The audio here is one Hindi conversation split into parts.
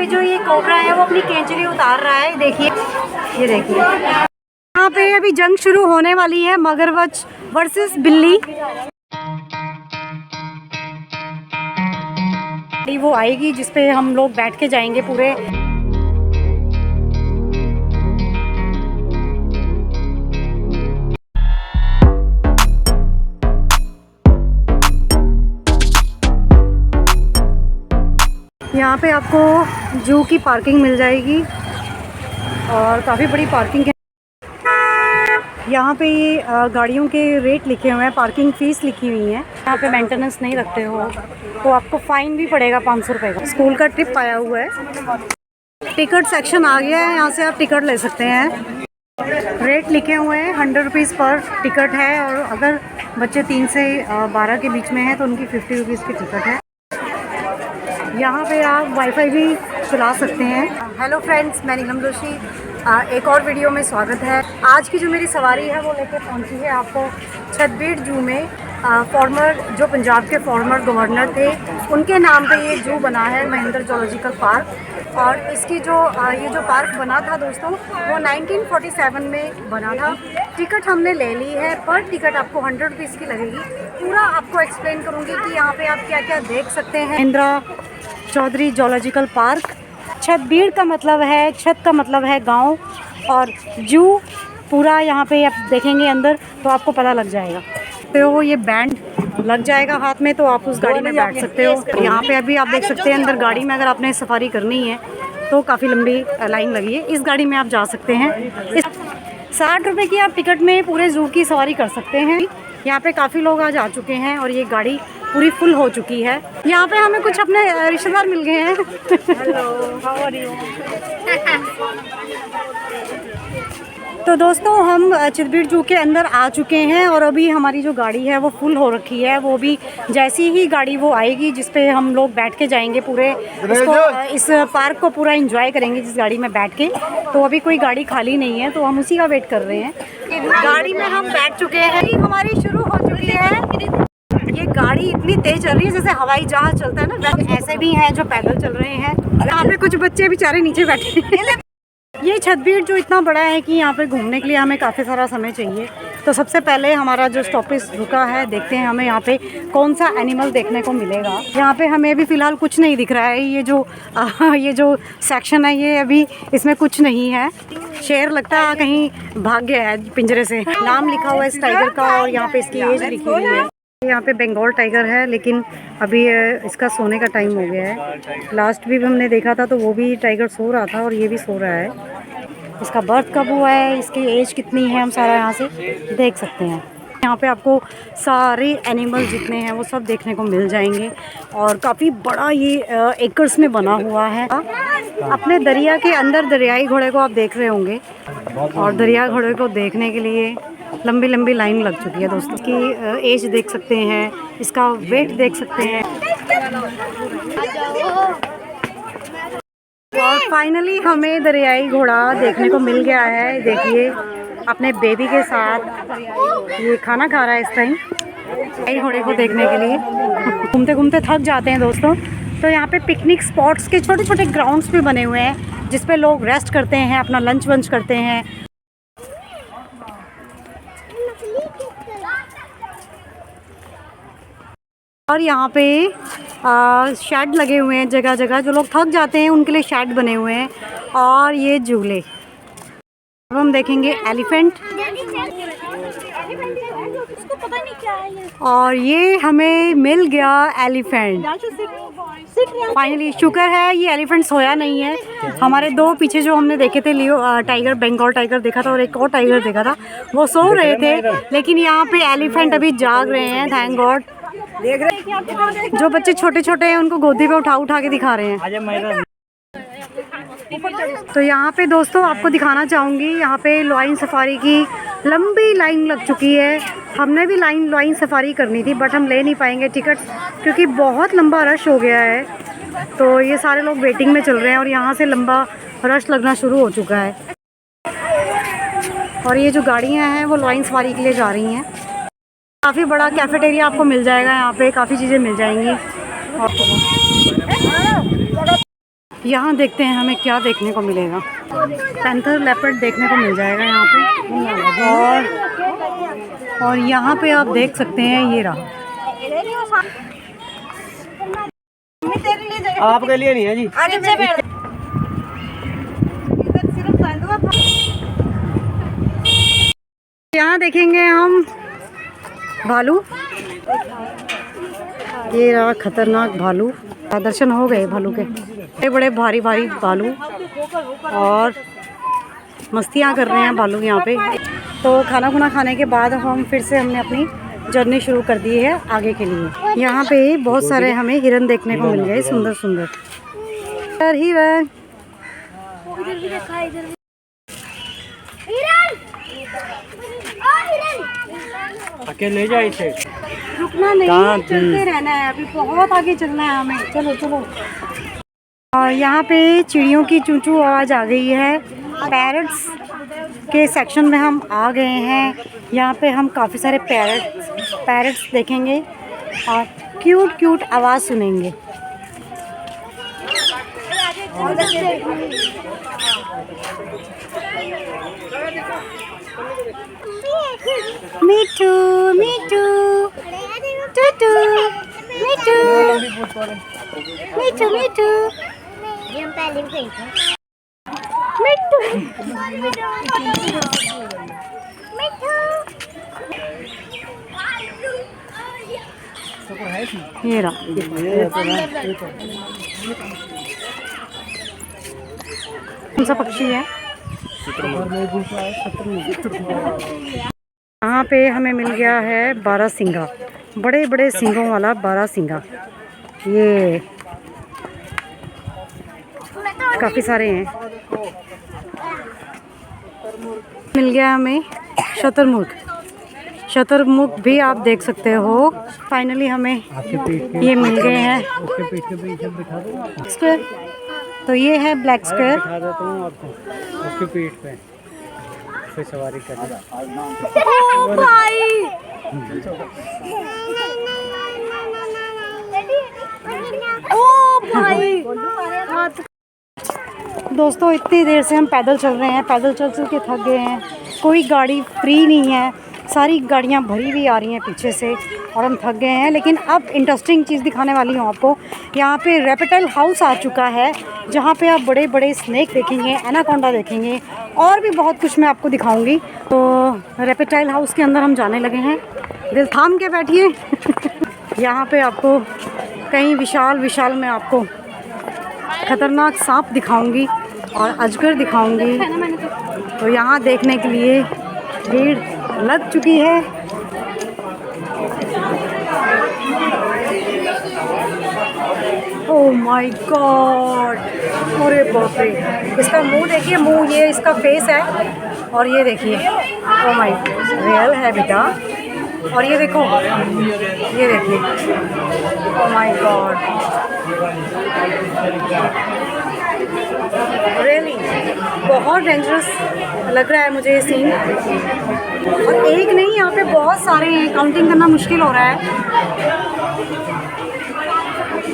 पे जो ये कोबरा है वो अपनी केंचुली उतार रहा है। देखिए, ये देखिए, यहाँ पे अभी जंग शुरू होने वाली है, मगरमच्छ वर्सेस बिल्ली। वो आएगी जिसपे हम लोग बैठ के जाएंगे पूरे। यहाँ पे आपको जू की पार्किंग मिल जाएगी और काफ़ी बड़ी पार्किंग है। यहाँ पे ये गाड़ियों के रेट लिखे हुए हैं, पार्किंग फ़ीस लिखी हुई है। यहाँ पे मेंटेनेंस नहीं रखते हो तो आपको फ़ाइन भी पड़ेगा 500 रुपये का। स्कूल का ट्रिप आया हुआ है। टिकट सेक्शन आ गया है, यहाँ से आप टिकट ले सकते हैं। रेट लिखे हुए हैं, 100 रुपीज़ पर टिकट है और अगर बच्चे 3 से 12 के बीच में हैं तो उनकी 50 रुपीज़ की टिकट है। यहाँ पे आप वाईफाई भी चला सकते हैं। हेलो फ्रेंड्स, मैं नीलम जोशी, एक और वीडियो में स्वागत है। आज की जो मेरी सवारी है वो लेकर पहुँची है आपको छतबीड़ जू में। फॉर्मर जो पंजाब के फॉर्मर गवर्नर थे उनके नाम पे ये जू बना है, महेंद्र जूलॉजिकल पार्क। और इसकी जो ये जो पार्क बना था दोस्तों वो 1947 में बना था। टिकट हमने ले ली है, पर टिकट आपको 100 रुपीज़ की लगेगी। पूरा आपको एक्सप्लेन करूँगी कि यहाँ पे आप क्या क्या देख सकते हैं। Mahendra Chaudhary zoological park. छतबीड़ का मतलब है, छत का मतलब है गांव, और जू पूरा यहाँ पे आप देखेंगे अंदर तो आपको पता लग जाएगा। तो ये बैंड लग जाएगा हाथ में तो आप उस गाड़ी में बैठ सकते हो। यहाँ पे अभी आप देख सकते हैं अंदर गाड़ी में अगर आपने सफारी करनी है तो काफ़ी लंबी लाइन लगी है। इस गाड़ी में आप जा सकते हैं। 60 रुपये की आप टिकट में पूरे जू की सवारी कर सकते हैं। यहाँ पे काफ़ी लोग आज आ चुके हैं और ये गाड़ी पूरी फुल हो चुकी है। यहाँ पे हमें कुछ अपने रिश्तेदार मिल गए हैं। Hello, how are you? तो दोस्तों हम छतबीड़ जू के अंदर आ चुके हैं और अभी हमारी जो गाड़ी है वो फुल हो रखी है। वो भी जैसी ही गाड़ी वो आएगी जिस पे हम लोग बैठ के जाएंगे, पूरे इस पार्क को पूरा एंजॉय करेंगे जिस गाड़ी में बैठ के। तो अभी कोई गाड़ी खाली नहीं है तो हम उसी का वेट कर रहे हैं। गाड़ी में हम बैठ चुके हैं, हमारी शुरू हो चुकी है। ये गाड़ी इतनी तेज चल रही है जैसे हवाई जहाज चलता है ना, ऐसे भी हैं जो पैदल चल रहे हैं। यहाँ पे कुछ बच्चे बेचारे नीचे बैठे हैं। ये छतबीड़ जो इतना बड़ा है कि यहाँ पे घूमने के लिए हमें काफ़ी सारा समय चाहिए। तो सबसे पहले हमारा जो स्टॉपेज रुका है, देखते हैं हमें यहाँ पे कौन सा एनिमल देखने को मिलेगा। यहाँ पे हमें अभी फ़िलहाल कुछ नहीं दिख रहा है। ये जो सेक्शन है ये अभी इसमें कुछ नहीं है। शेर लगता है कहीं भाग गया है पिंजरे से। नाम लिखा हुआ है इस टाइगर का और यहाँ पे इसकी एज लिखी हुई है। यहाँ पे बंगाल टाइगर है लेकिन अभी इसका सोने का टाइम हो गया है। लास्ट भी हमने देखा था तो वो भी टाइगर सो रहा था और ये भी सो रहा है। इसका बर्थ कब हुआ है, इसकी एज कितनी है, हम सारा यहाँ से देख सकते हैं। यहाँ पे आपको सारे एनिमल जितने हैं वो सब देखने को मिल जाएंगे और काफ़ी बड़ा ये एकर्स में बना हुआ है। अपने दरिया के अंदर दरियाई घोड़े को आप देख रहे होंगे और दरिया घोड़े को देखने के लिए लंबी लंबी लाइन लग चुकी है दोस्तों। इसकी एज देख सकते हैं, इसका वेट देख सकते हैं। और फाइनली हमें दरियाई घोड़ा देखने को मिल गया है। देखिए अपने बेबी के साथ ये खाना खा रहा है इस टाइम। दरियाई घोड़े को देखने के लिए घूमते घूमते थक जाते हैं दोस्तों। तो यहाँ पे पिकनिक स्पॉट्स के छोटे छोटे ग्राउंड्स भी बने हुए हैं जिस पे लोग रेस्ट करते हैं, अपना लंच वंच करते हैं। और यहाँ पे शेड लगे हुए हैं जगह जगह, जो लोग थक जाते हैं उनके लिए शेड बने हुए हैं। और ये झूले। अब हम देखेंगे एलिफेंट। और ये हमें मिल गया एलिफेंट फाइनली। शुक्र है ये एलिफेंट सोया नहीं है। हमारे दो पीछे जो हमने देखे थे, लियो टाइगर, बंगाल टाइगर देखा था और एक और टाइगर देखा था, वो सो रहे थे। लेकिन यहाँ पे एलिफेंट अभी जाग रहे हैं, थैंक गॉड। देख रहे हैं जो बच्चे छोटे छोटे हैं उनको गोदी पे उठा उठा के दिखा रहे हैं। तो यहाँ पे दोस्तों आपको दिखाना चाहूँगी, यहाँ पे लाइन सफारी की लंबी लाइन लग चुकी है। हमने भी लाइन सफारी करनी थी बट हम ले नहीं पाएंगे टिकट क्योंकि बहुत लंबा रश हो गया है। तो ये सारे लोग वेटिंग में चल रहे हैं और यहाँ से लंबा रश लगना शुरू हो चुका है। और ये जो गाड़ियाँ हैं वो लाइन सफारी के लिए जा रही हैं। काफ़ी बड़ा कैफेटेरिया आपको मिल जाएगा, यहाँ पे काफ़ी चीज़ें मिल जाएंगी। यहाँ देखते हैं हमें क्या देखने को मिलेगा। पैंथर लेपर्ड देखने को मिल जाएगा यहाँ पे। और यहाँ पे आप देख सकते हैं ये रहा। आपके लिए नहीं है जी। यहाँ देखेंगे हम भालू। ये रहा खतरनाक भालू। दर्शन हो गए भालू के। बड़े बड़े भारी भारी भालू और मस्तियाँ कर रहे हैं भालू यहाँ पे। तो खाना खुना खाने के बाद हम फिर से हमने अपनी जर्नी शुरू कर दी है आगे के लिए। यहाँ पे बहुत सारे हमें हिरन देखने को मिल गए, सुंदर सुंदर हिरन। अकेले ले जाए इसे, रुकना नहीं, चलते रहना है। अभी बहुत आगे चलना है हमें। चलो चलो। और यहाँ पे चिड़ियों की चूं चूं आवाज़ आ गई है। पैरट्स के सेक्शन में हम आ गए हैं। यहाँ पे हम काफ़ी सारे पैरट्स देखेंगे और क्यूट क्यूट आवाज़ सुनेंगे। मीठू मीठू टूटू मीठू मीठू मीठू ये रहा। कौन सा पक्षी है? यहाँ पे हमें मिल गया है बारहसिंगा, बड़े बड़े सींगों वाला बारहसिंगा। ये काफ़ी सारे हैं। मिल गया हमें शतुरमुर्ग भी आप देख सकते हो। फाइनली हमें ये मिल गए हैं। स्क्वायर, तो ये है ब्लैक स्क्वायर। उसके पीठ पे सवारी कर। ओ भाई, ओ भाई। दोस्तों इतनी देर से हम पैदल चल रहे हैं, पैदल चल चल के थक गए हैं। कोई गाड़ी फ्री नहीं है, सारी गाड़ियां भरी हुई आ रही हैं पीछे से और हम थक गए हैं। लेकिन अब इंटरेस्टिंग चीज़ दिखाने वाली हूँ आपको। यहाँ पे रेप्टाइल हाउस आ चुका है, जहाँ पे आप बड़े बड़े स्नेक देखेंगे, एनाकोंडा देखेंगे और भी बहुत कुछ मैं आपको दिखाऊंगी। तो रेप्टाइल हाउस के अंदर हम जाने लगे हैं। दिल थाम के बैठिए। यहाँ पे आपको कहीं विशाल मैं आपको खतरनाक सांप दिखाऊंगी और अजगर दिखाऊंगी। तो यहाँ देखने के लिए भीड़ लग चुकी है। ओह माय गॉड, अरे बाप रे। इसका मुंह देखिए, मुंह ये इसका फेस है और ये देखिए, ओह माय, रियल है बेटा। और ये देखो, ये देखिए, ओह माय गॉड, रियली बहुत डेंजरस लग रहा है मुझे ये सीन। और एक नहीं, यहाँ पे बहुत सारे हैं, काउंटिंग करना मुश्किल हो रहा है।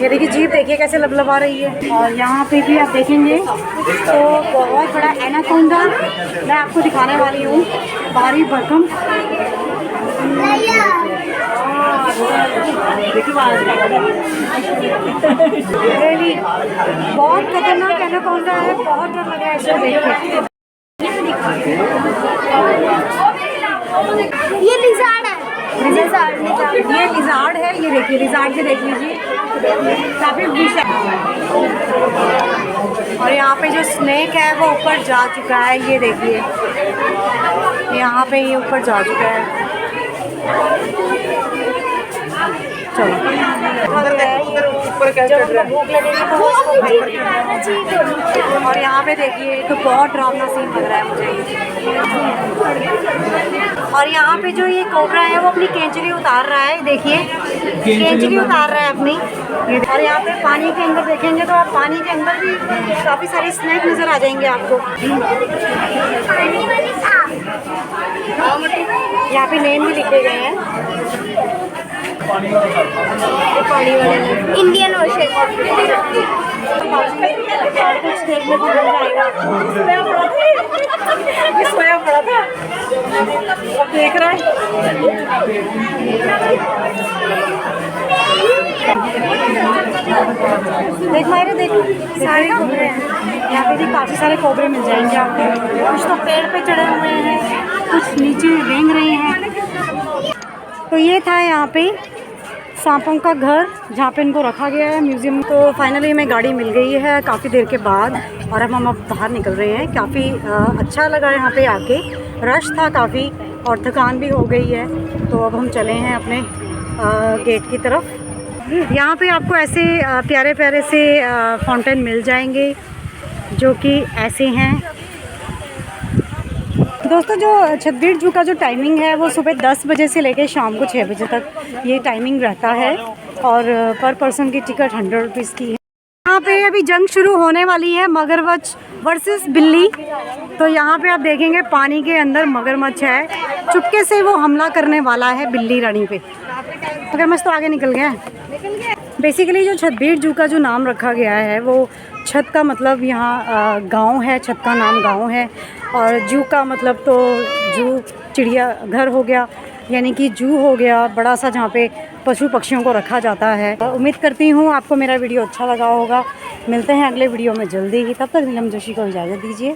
ये देखिए जीप देखिए कैसे लबलबा रही है। और यहाँ पे भी आप देखेंगे तो बहुत बड़ा एनाकोंडा मैं आपको दिखाने वाली हूँ, भारी भरकम। रियली बहुत खतरनाक एनाकोंडा है, बहुत डर लग रहा है इसे देख के। ये लिज़ार्ड है। ये लिज़ार्ड है, ये देखिए लिज़ार्ड से देख लीजिए, काफ़ी विष है। और यहाँ पे जो स्नेक है वो ऊपर जा चुका है, ये देखिए यहाँ पे ये ऊपर जा चुका है। चलो भूख लगेगी तो और यहाँ पे देखिए तो बहुत ड्रावना सीन लग रहा है मुझे। और यहाँ पे जो ये कोबरा है वो अपनी केंचली उतार रहा है, देखिए केंचली उतार रहा है अपनी। और यहाँ पे पानी के अंदर देखेंगे तो आप पानी के अंदर भी काफ़ी सारे स्नैक नज़र आ जाएंगे आपको। यहाँ पे नेम भी लिखे गए हैं। पानी वाले इंडियन ओशन। कुछ देखने को मिल जाएगा। ये सोया पड़ा था, अब देख रहा है। देख मायरे देख, सारे कोबरे हैं यहाँ पे भी, काफ़ी सारे कोबरे मिल जाएंगे आपको। कुछ तो पेड़ पे चढ़े हुए हैं, कुछ नीचे रेंग रहे हैं। तो ये था यहाँ पे सांपों का घर जहाँ पे इनको रखा गया है, म्यूज़ियम। तो फाइनली हमें गाड़ी मिल गई है काफ़ी देर के बाद और अब हम बाहर निकल रहे हैं। काफ़ी अच्छा लगा यहाँ पे आके, रश था काफ़ी और थकान भी हो गई है। तो अब हम चले हैं अपने गेट की तरफ। यहाँ पे आपको ऐसे प्यारे प्यारे से फाउंटेन मिल जाएंगे जो कि ऐसे हैं। दोस्तों जो छतबीड़ जू का जो टाइमिंग है वो सुबह 10 बजे से लेकर शाम को 6 बजे तक ये टाइमिंग रहता है और पर पर्सन की टिकट 100 रुपीज़ की है। यहाँ पे अभी जंग शुरू होने वाली है, मगरमच्छ वर्सेस बिल्ली। तो यहाँ पे आप देखेंगे पानी के अंदर मगरमच्छ है, चुपके से वो हमला करने वाला है बिल्ली रानी पे। मगरमच्छ तो आगे निकल गया है। बेसिकली जो छतबीड़ जू का जो नाम रखा गया है वो छत का मतलब यहाँ गांव है, छत का नाम गांव है, और जू का मतलब तो जू चिड़िया घर हो गया, यानी कि जू हो गया बड़ा सा जहाँ पे पशु पक्षियों को रखा जाता है। उम्मीद करती हूँ आपको मेरा वीडियो अच्छा लगा होगा। मिलते हैं अगले वीडियो में जल्दी ही, तब तक नीलम जोशी को इजाज़त दीजिए।